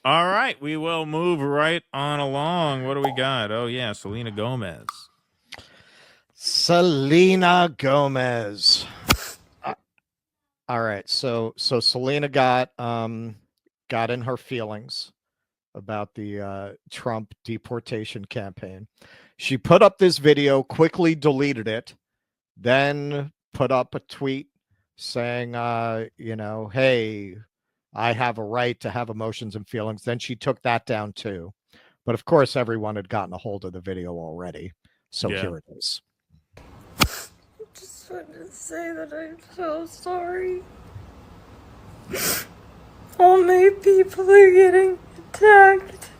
All right, we will move right on along. What do we got? Oh yeah, Selena Gomez. Selena Gomez. Uh, all right, so Selena got in her feelings about the Trump deportation campaign. She put up this video, quickly deleted it, then put up a tweet saying, hey, I have a right to have emotions and feelings. Then she took that down too. But of course, everyone had gotten a hold of the video already. So Yeah. here it is. Just wanted to say that I'm so sorry. All my people are getting attacked.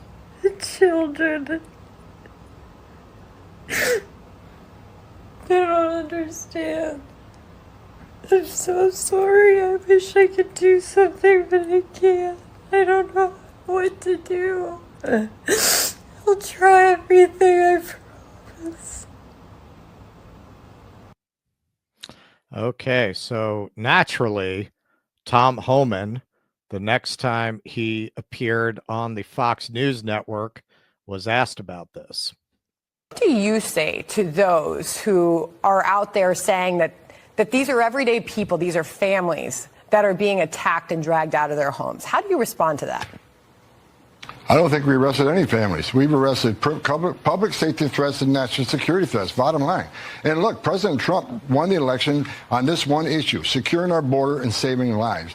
The children. They don't understand. I'm so sorry. I wish I could do something, but I can't. I don't know what to do. I'll try everything, I promise. Okay, so naturally, Tom Homan, the next time he appeared on the Fox News network, was asked about this. What do you say to those who are out there saying that these are everyday people, these are families that are being attacked and dragged out of their homes? How do you respond to that? I don't think we arrested any families. We've arrested public safety threats and national security threats, bottom line. And look, President Trump won the election on this one issue, securing our border and saving lives.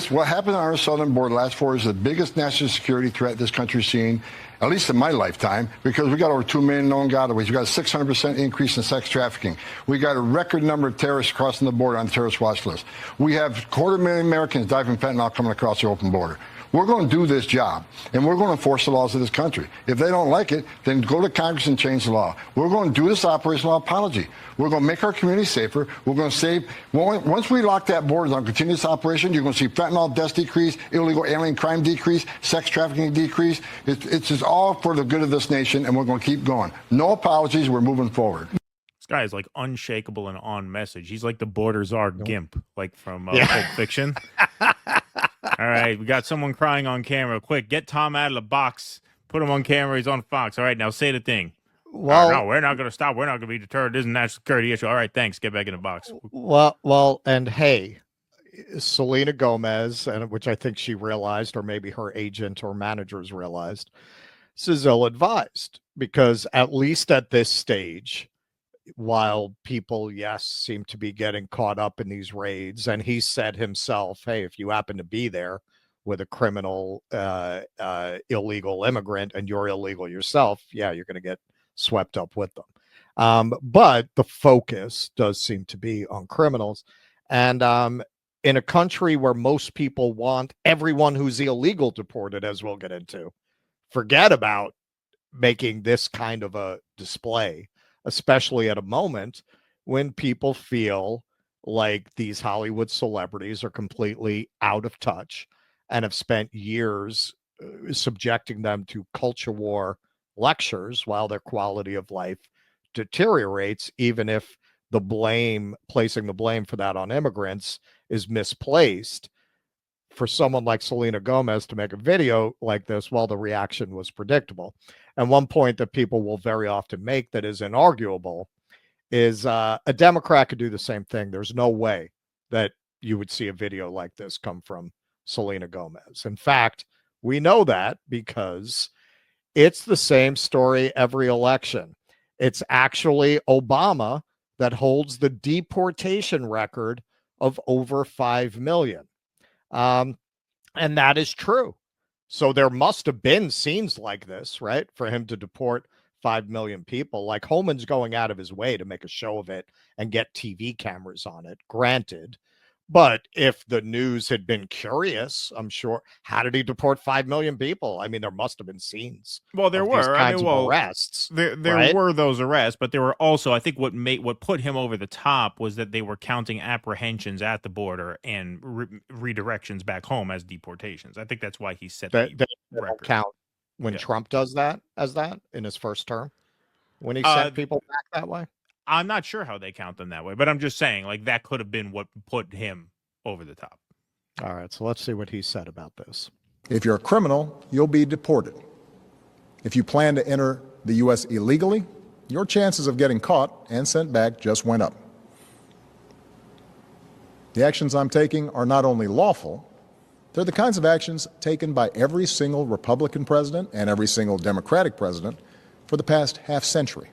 What happened on our southern border last 4 years is the biggest national security threat this country's seen, at least in my lifetime, because we got over 2 million known gotaways. We got a 600% increase in sex trafficking. We got a record number of terrorists crossing the border on the terrorist watch list. We have 250,000 Americans die from fentanyl coming across the open border. We're going to do this job, and we're going to enforce the laws of this country. If they don't like it, then go to Congress and change the law. We're going to do this operational apology. We're going to make our community safer. We're going to save. Once we lock that border on continuous operation, you're going to see fentanyl deaths decrease, illegal alien crime decrease, sex trafficking decrease. It's just all for the good of this nation, and we're going to keep going. No apologies. We're moving forward. This guy is like unshakable and on message. He's like the border czar Gimp, like from Yeah. Pulp Fiction. All right, we got someone crying on camera. Quick, get Tom out of the box. Put him on camera. He's on Fox. All right, now say the thing. Well, no, we're not going to stop. We're not going to be deterred. This is a national security issue. All right, thanks. Get back in the box. and hey, Selena Gomez, and which I think she realized, or maybe her agent or managers realized, this is ill-advised because at least at this stage, while people, yes, seem to be getting caught up in these raids, and he said himself, hey, if you happen to be there with a criminal, illegal immigrant and you're illegal yourself, yeah, you're going to get swept up with them. But the focus does seem to be on criminals. And in a country where most people want everyone who's illegal deported, as we'll get into, forget about making this kind of a display, especially at a moment when people feel like these Hollywood celebrities are completely out of touch and have spent years subjecting them to culture war lectures while their quality of life deteriorates, even if placing the blame for that on immigrants is misplaced. For someone like Selena Gomez to make a video like this, well, the reaction was predictable. And one point that people will very often make that is inarguable is a Democrat could do the same thing. There's no way that you would see a video like this come from Selena Gomez. In fact, we know that because it's the same story every election. It's actually Obama that holds the deportation record of over 5 million. And that is true. So there must have been scenes like this, right? For him to deport 5 million people. Like Homan's going out of his way to make a show of it and get TV cameras on it, granted. But if the news had been curious, I'm sure, how did he deport 5 million people? I mean, there must have been scenes. Well, there were. Arrests. There right? were those arrests, but there were also, I think, what put him over the top was that they were counting apprehensions at the border and redirections back home as deportations. I think that's why he set They the don't record. count when Trump does that in his first term, when he sent people back that way. I'm not sure how they count them that way, but I'm just saying, like, that could have been what put him over the top. All right, so let's see what he said about this. If you're a criminal, you'll be deported. If you plan to enter the U.S. illegally, your chances of getting caught and sent back just went up. The actions I'm taking are not only lawful, they're the kinds of actions taken by every single Republican president and every single Democratic president for the past half century.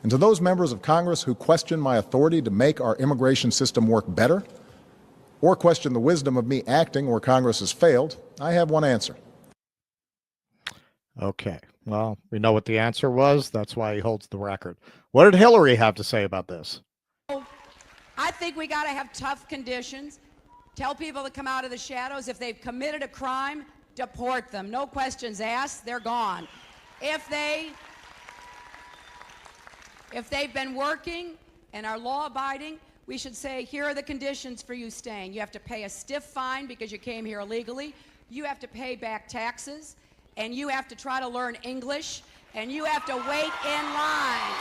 And to those members of Congress who question my authority to make our immigration system work better, or question the wisdom of me acting where Congress has failed, I have one answer. Okay. Well, we know what the answer was. That's why he holds the record. What did Hillary have to say about this? I think we got to have tough conditions. Tell people to come out of the shadows. If they've committed a crime, deport them. No questions asked. They're gone. If they've been working and are law-abiding, we should say, here are the conditions for you staying. You have to pay a stiff fine because you came here illegally. You have to pay back taxes. And you have to try to learn English. And you have to wait in line.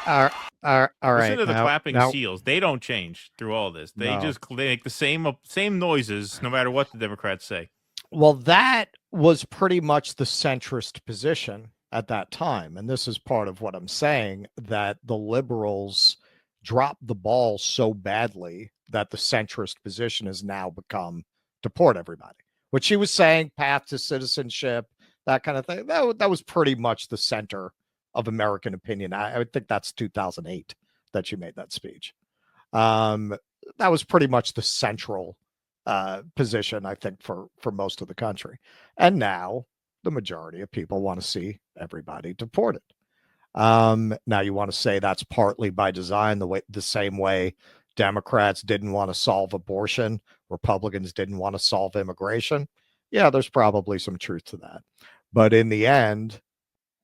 All right. Listen to the clapping seals. They don't change through all this. They just make the same noises no matter what the Democrats say. Well, that was pretty much the centrist position at that time. And this is part of what I'm saying, that the liberals dropped the ball so badly that the centrist position has now become deport everybody. What she was saying, path to citizenship, that kind of thing, that was pretty much the center of American opinion. I would think that's 2008 that she made that speech. That was pretty much the central position, I think, for most of the country. And now the majority of people want to see everybody deported. Now you want to say that's partly by design, the same way Democrats didn't want to solve abortion, Republicans didn't want to solve immigration. Yeah, there's probably some truth to that. But in the end,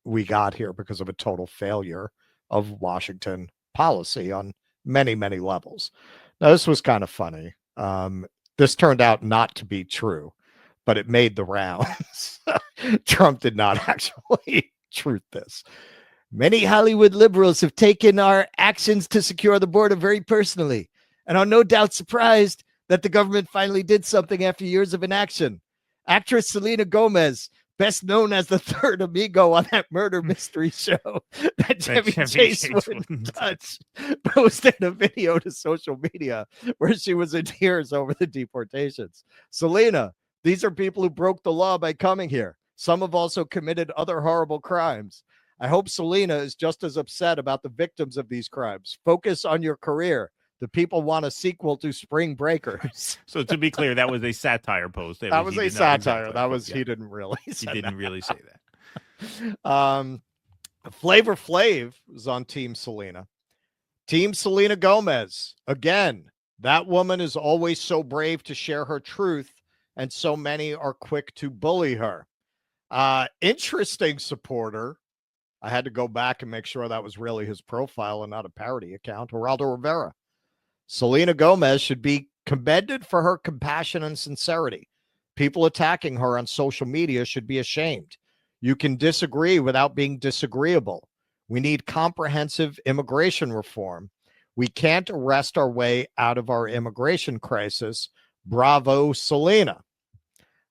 we got here because of a total failure of Washington policy on many, many levels. Now, this was kind of funny. This turned out not to be true, but it made the rounds. Trump did not actually truth this. Many Hollywood liberals have taken our actions to secure the border very personally and are no doubt surprised that the government finally did something after years of inaction. Actress Selena Gomez, best known as the third amigo on that murder mystery show that Chevy Chase wouldn't touch, posted a video to social media where she was in tears over the deportations. Selena, these are people who broke the law by coming here. Some have also committed other horrible crimes. I hope Selena is just as upset about the victims of these crimes. Focus on your career. The people want a sequel to Spring Breakers. So to be clear, that was a satire post. That was a satire. That was, he didn't really say that. He didn't really say that. Flavor Flav was on Team Selena. Team Selena Gomez. Again, that woman is always so brave to share her truth, and so many are quick to bully her. Interesting supporter. I had to go back and make sure that was really his profile and not a parody account. Geraldo Rivera. Selena Gomez should be commended for her compassion and sincerity. People attacking her on social media should be ashamed. You can disagree without being disagreeable. We need comprehensive immigration reform. We can't arrest our way out of our immigration crisis. Bravo, Selena.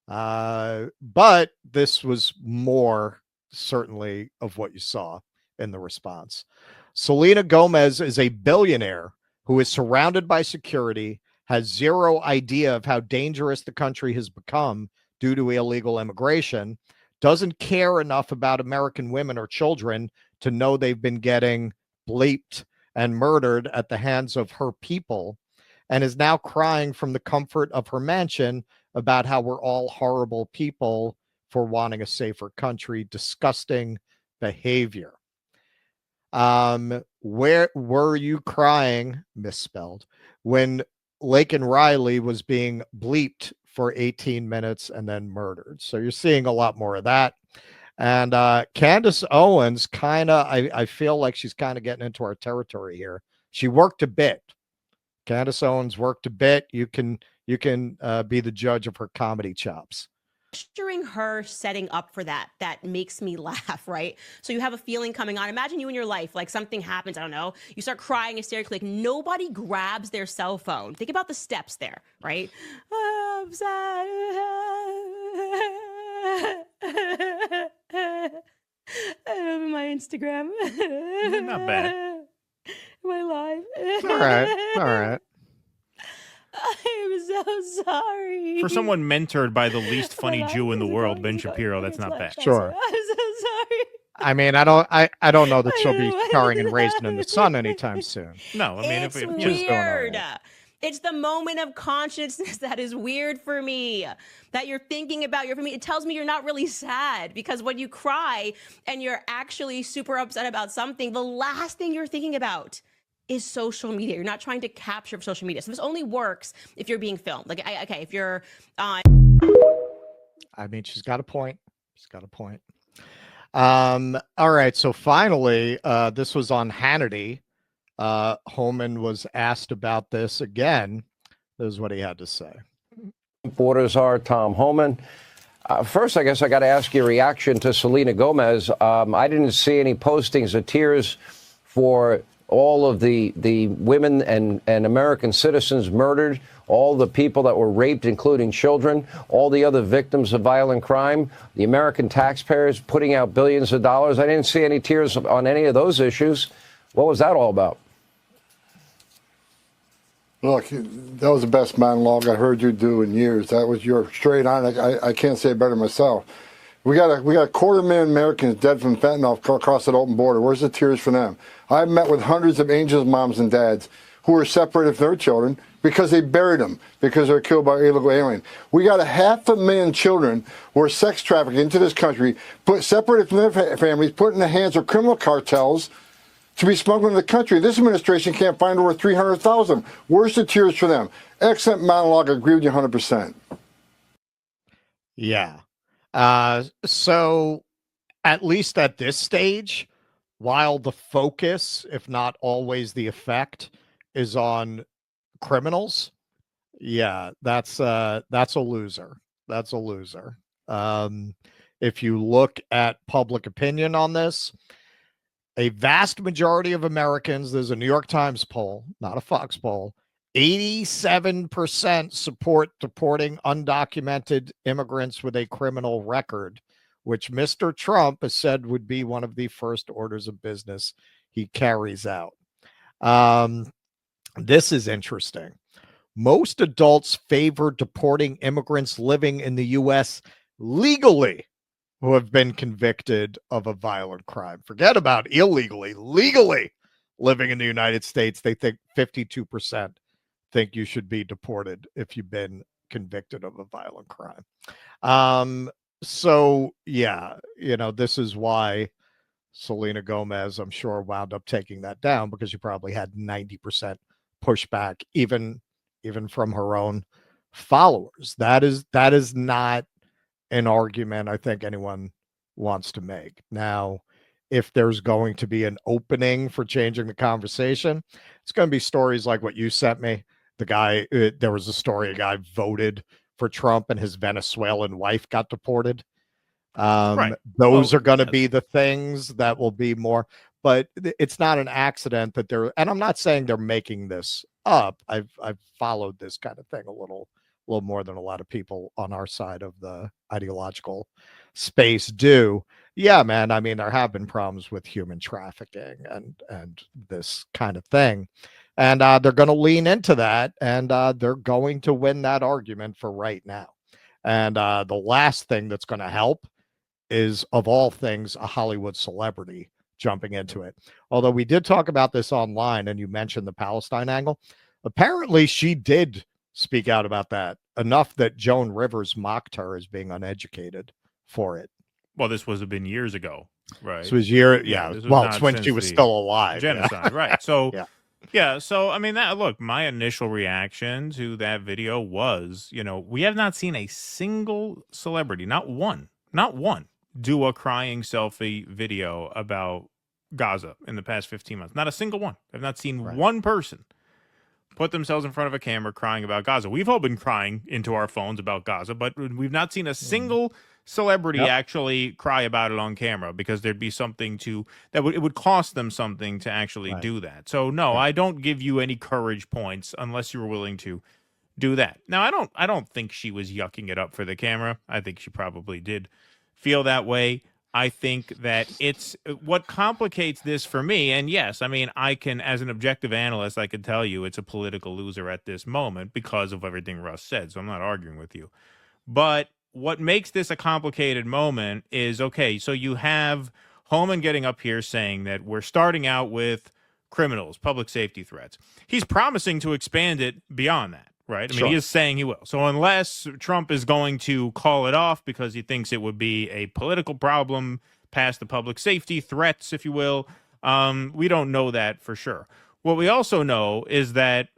But this was more certainly of what you saw in the response. Selena Gomez is a billionaire who is surrounded by security, has zero idea of how dangerous the country has become due to illegal immigration, doesn't care enough about American women or children to know they've been getting bleeped and murdered at the hands of her people, and is now crying from the comfort of her mansion about how we're all horrible people for wanting a safer country. Disgusting behavior. Where were you crying, misspelled, when Laken Riley was being bleeped for 18 minutes and then murdered? So you're seeing a lot more of that. And Candace Owens I feel like she's kind of getting into our territory here. She worked a bit. Candace Owens worked a bit. You can be the judge of her comedy chops. picturing her setting up for that makes me laugh, right? So you have a feeling coming on. Imagine you in your life, like something happens, I don't know, you start crying hysterically, like nobody grabs their cell phone. Think about the steps there, right? I'm sad. I open my Instagram. Not bad. My life. All right. All right. I'm so sorry. For someone mentored by the least funny life Jew in the is world, going, Ben it's going, Shapiro, that's it's not like bad. that. Sure. I'm so sorry. I mean, I don't know that I she'll don't be know. starring in Raisin in the Sun anytime soon. No, I mean, It's if She's doing all weird. right. It's the moment of consciousness that is weird for me. That you're thinking about your family. It tells me you're not really sad, because when you cry and you're actually super upset about something, the last thing you're thinking about is social media. You're not trying to capture social media. So this only works if you're being filmed. Like, okay, if you're I mean, she's got a point. She's got a point. All right. So finally, this was on Hannity. Homan was asked about this again. This is what he had to say. Borders are Tom Homan. First, I guess I got to ask your reaction to Selena Gomez. I didn't see any postings of tears for all of the women and American citizens murdered, all the people that were raped, including children, all the other victims of violent crime, the American taxpayers putting out billions of dollars. I didn't see any tears on any of those issues. What was that all about? Look, that was the best monologue I heard you do in years. That was your straight on. I can't say it better myself. We got a 250,000 Americans dead from fentanyl across that open border. Where's the tears for them? I've met with hundreds of angels, moms and dads who were separated from their children because they buried them because they were killed by illegal alien. We got 500,000 children who were sex trafficked into this country, separated from their families, put in the hands of criminal cartels to be smuggled into the country. This administration can't find over 300,000. Where's the tears for them? Excellent monologue. I agree with you 100%. Yeah. So at least at this stage, while the focus, if not always the effect, is on criminals, yeah, that's a loser. That's a loser. If you look at public opinion on this, a vast majority of Americans, there's a New York Times poll, not a Fox poll, 87% support deporting undocumented immigrants with a criminal record, which Mr. Trump has said would be one of the first orders of business he carries out. This is interesting. Most adults favor deporting immigrants living in the U.S. legally who have been convicted of a violent crime. Forget about illegally, legally living in the United States. They think 52% think you should be deported if you've been convicted of a violent crime. So yeah, this is why Selena Gomez, I'm sure, wound up taking that down, because you probably had 90% pushback, even from her own followers. That is not an argument I think anyone wants to make. Now, if there's going to be an opening for changing the conversation, it's going to be stories like what you sent me. The guy, there was a story, a guy voted for Trump and his Venezuelan wife got deported. Right. Those are going to be the things that will be more, but it's not an accident that they're, and I'm not saying they're making this up. I've followed this kind of thing a little more than a lot of people on our side of the ideological space do. Yeah, man. I mean, there have been problems with human trafficking and this kind of thing. And they're going to lean into that, and they're going to win that argument for right now. And the last thing that's going to help is, of all things, a Hollywood celebrity jumping into it. Although we did talk about this online, and you mentioned the Palestine angle. Apparently, she did speak out about that enough that Joan Rivers mocked her as being uneducated for it. Well, this was have been years ago, right? This was it's when she was still alive. Genocide, right? So, yeah. Yeah, so I mean, my initial reaction to that video was, we have not seen a single celebrity, not one, do a crying selfie video about Gaza in the past 15 months. Not a single one. I've not seen one person. put themselves in front of a camera crying about Gaza. We've all been crying into our phones about Gaza, but we've not seen a single celebrity actually cry about it on camera, because there'd be something it would cost them something to actually do that. So no, I don't give you any courage points unless you're willing to do that. Now, I don't think she was yucking it up for the camera. I think she probably did feel that way. I think that it's what complicates this for me. And yes, I mean, I can, as an objective analyst, I can tell you it's a political loser at this moment because of everything Russ said. So I'm not arguing with you. But what makes this a complicated moment is, okay, so you have Homan getting up here saying that we're starting out with criminals, public safety threats. He's promising to expand it beyond that, right? I mean, he is saying he will. So unless Trump is going to call it off because he thinks it would be a political problem past the public safety threats, if you will, we don't know that for sure. What we also know is that,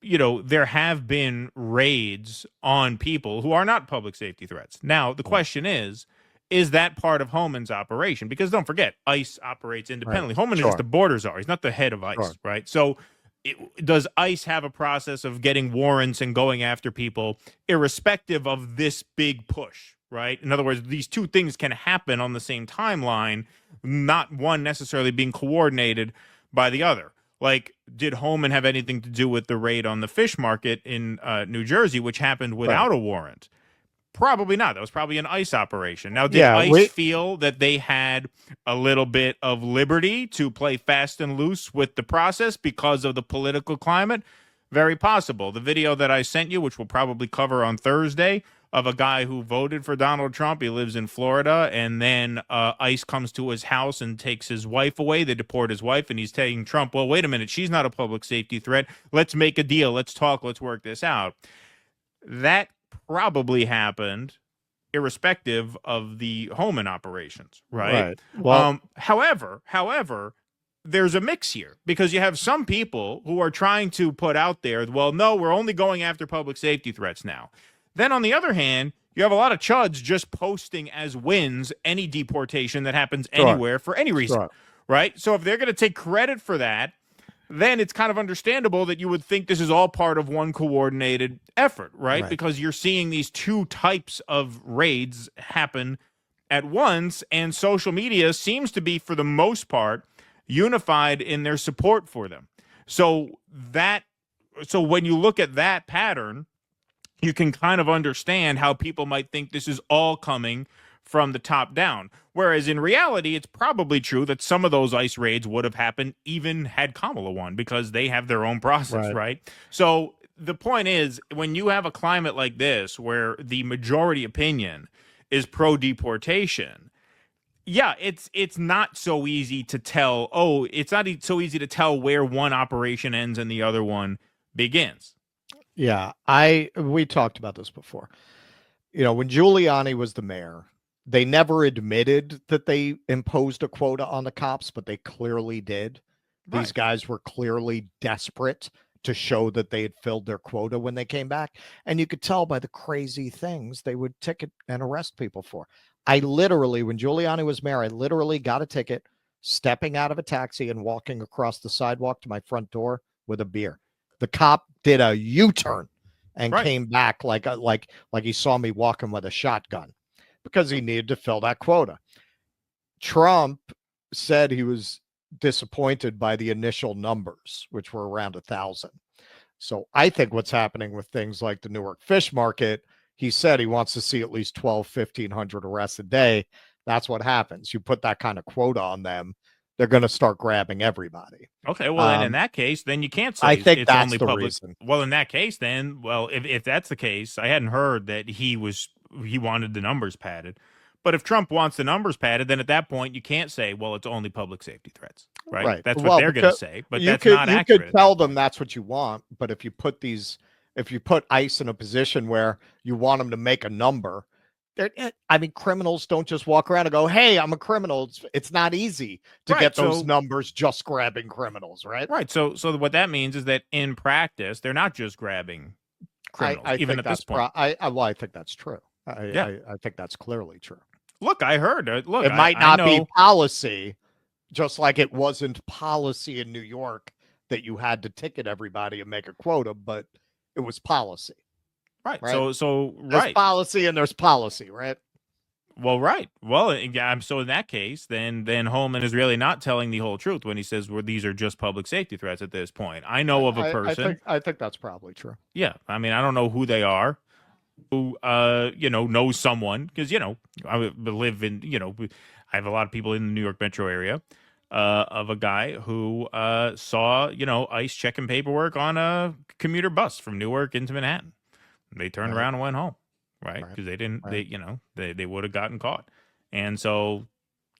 you know, there have been raids on people who are not public safety threats. Now, the question is that part of Homan's operation? Because don't forget, ICE operates independently. Homan is just the border czar. He's not the head of ICE, right? So does ICE have a process of getting warrants and going after people irrespective of this big push, right? In other words, these two things can happen on the same timeline, not one necessarily being coordinated by the other. Like, did Homan have anything to do with the raid on the fish market in New Jersey, which happened without a warrant? Probably not. That was probably an ICE operation. Now, did ICE feel that they had a little bit of liberty to play fast and loose with the process because of the political climate? Very possible. The video that I sent you, which we'll probably cover on Thursday, of a guy who voted for Donald Trump. He lives in Florida, and then ICE comes to his house and takes his wife away. They deport his wife, and he's telling Trump, well, wait a minute, she's not a public safety threat. Let's make a deal. Let's talk. Let's work this out. That probably happened irrespective of the Homan operations, right? Well, however, there's a mix here, because you have some people who are trying to put out there, well, no, we're only going after public safety threats now. Then on the other hand, you have a lot of chuds just posting as wins any deportation that happens anywhere for any reason, right? So if they're going to take credit for that, then it's kind of understandable that you would think this is all part of one coordinated effort, right? Because you're seeing these two types of raids happen at once, and social media seems to be, for the most part, unified in their support for them. So when you look at that pattern, you can kind of understand how people might think this is all coming from the top down. Whereas in reality, it's probably true that some of those ICE raids would have happened even had Kamala won, because they have their own process, right? So the point is, when you have a climate like this where the majority opinion is pro-deportation, it's not so easy to tell. It's not so easy to tell where one operation ends and the other one begins. Yeah, we talked about this before. You know, when Giuliani was the mayor, they never admitted that they imposed a quota on the cops, but they clearly did. These guys were clearly desperate to show that they had filled their quota when they came back. And you could tell by the crazy things they would ticket and arrest people for. I literally, when Giuliani was mayor, I literally got a ticket stepping out of a taxi and walking across the sidewalk to my front door with a beer. The cop did a U-turn and came back like he saw me walking with a shotgun, because he needed to fill that quota. Trump said he was disappointed by the initial numbers, which were around 1,000. So I think what's happening with things like the Newark fish market, he said he wants to see at least 1,200-1,500 arrests a day. That's what happens. You put that kind of quota on them, they're going to start grabbing everybody. Okay, well, then in that case, then you can't say I think it's that's only the public. reason. Well, in that case, then, if that's the case, I hadn't heard that he wanted the numbers padded. But if Trump wants the numbers padded, then at that point, you can't say, well, it's only public safety threats, right? That's what they're going to say, but that's not accurate. You could tell them that's what you want, but if you put ICE in a position where you want them to make a number, I mean, criminals don't just walk around and go, hey, I'm a criminal. It's not easy to get those numbers just grabbing criminals, right? Right. So what that means is that in practice, they're not just grabbing criminals, even at this point. I think that's true. I think that's clearly true. Look, I heard. It might not be policy, just like it wasn't policy in New York that you had to ticket everybody and make a quota, but it was policy. Right. Right. So There's right. policy and there's policy, right? Well, right. Well, so in that case, then Homan is really not telling the whole truth when he says these are just public safety threats at this point. I know of a person. I think that's probably true. Yeah. I mean, I don't know who they are, who knows someone, because I live in I have a lot of people in the New York metro area, of a guy who saw ICE checking paperwork on a commuter bus from Newark into Manhattan. They turned around and went home. Right, because they didn't. They would have gotten caught, and so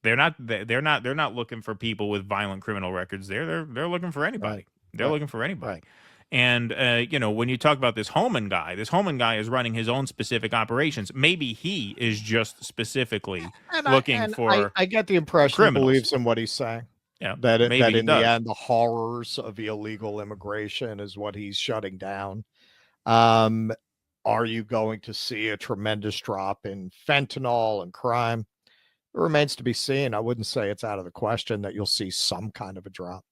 they're not looking for people with violent criminal records. They're looking for anybody. Right. They're looking for anybody. Right. And when you talk about this Homan guy is running his own specific operations. Maybe he is just specifically looking for. I get the impression criminals. He believes in what he's saying. Yeah, that in does. the end, the horrors of illegal immigration is what he's shutting down. Are you going to see a tremendous drop in fentanyl and crime? It remains to be seen. I wouldn't say it's out of the question that you'll see some kind of a drop,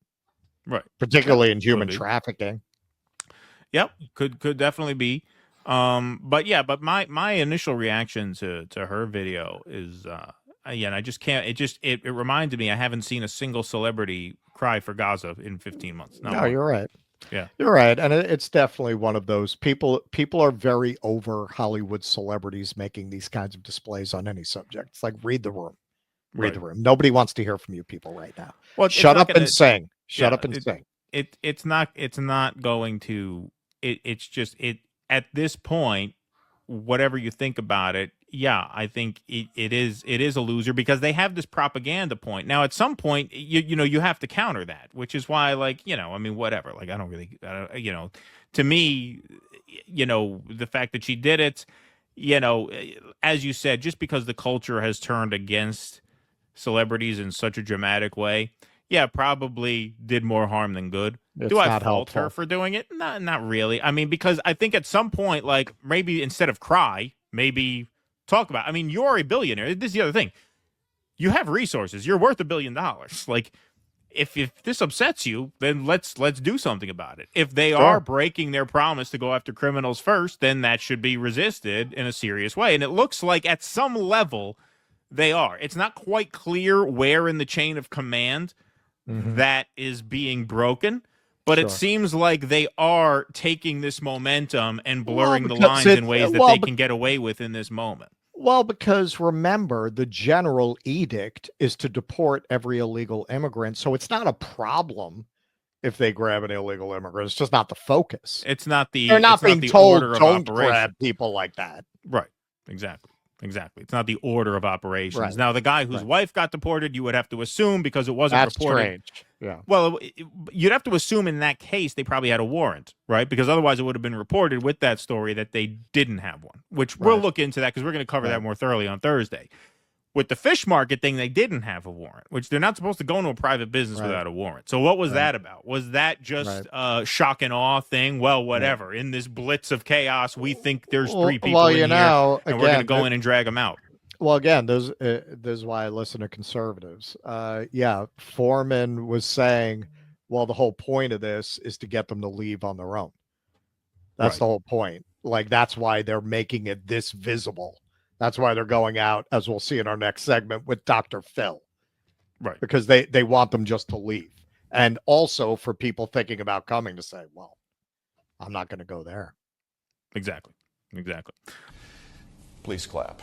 right? Particularly in human trafficking. Yep, could definitely be. But my initial reaction to her video is, again, I just can't. It reminded me I haven't seen a single celebrity cry for Gaza in 15 months. No, you're right. Yeah, you're right, and it's definitely one of those people. People are very over Hollywood celebrities making these kinds of displays on any subject. It's like read the room, the room. Nobody wants to hear from you people right now. Well, shut up and sing. Shut up and sing. It's not going to. It's just at this point. Whatever you think about it, yeah, I think it is a loser because they have this propaganda point. Now, at some point, you have to counter that, which is why, whatever. Like, I don't really, to me, the fact that she did it, as you said, just because the culture has turned against celebrities in such a dramatic way, yeah, probably did more harm than good. Do I fault her for doing it? Not really. I mean, because I think at some point, like maybe instead of cry, maybe talk about. I mean, you're a billionaire. This is the other thing. You have resources. You're worth $1 billion. Like, if this upsets you, then let's do something about it. If they are breaking their promise to go after criminals first, then that should be resisted in a serious way. And it looks like at some level they are. It's not quite clear where in the chain of command that is being broken, but it seems like they are taking this momentum and blurring the lines in ways that they can get away with in this moment. Well, because remember, the general edict is to deport every illegal immigrant. So it's not a problem if they grab an illegal immigrant. It's just not the focus. It's not the. They're not being told don't operation. Grab people like that. Right. Exactly. It's not the order of operations. Right. Now, the guy whose wife got deported, you would have to assume because it wasn't reported. Strange. Yeah. Well, you'd have to assume in that case they probably had a warrant, right? Because otherwise it would have been reported with that story that they didn't have one, which we'll look into that because we're going to cover that more thoroughly on Thursday. With the fish market thing, they didn't have a warrant, which they're not supposed to go into a private business without a warrant. So what was that about? Was that just a shock and awe thing? Well, whatever. In this blitz of chaos, we think there's 3 people in here, and we're going to go in and drag them out. Well, again, this is why I listen to conservatives. Foreman was saying, well, the whole point of this is to get them to leave on their own. That's the whole point. Like, that's why they're making it this visible. That's why they're going out, as we'll see in our next segment, with Dr. Phil. Right. Because they want them just to leave. And also for people thinking about coming to say, well, I'm not going to go there. Exactly. Please clap.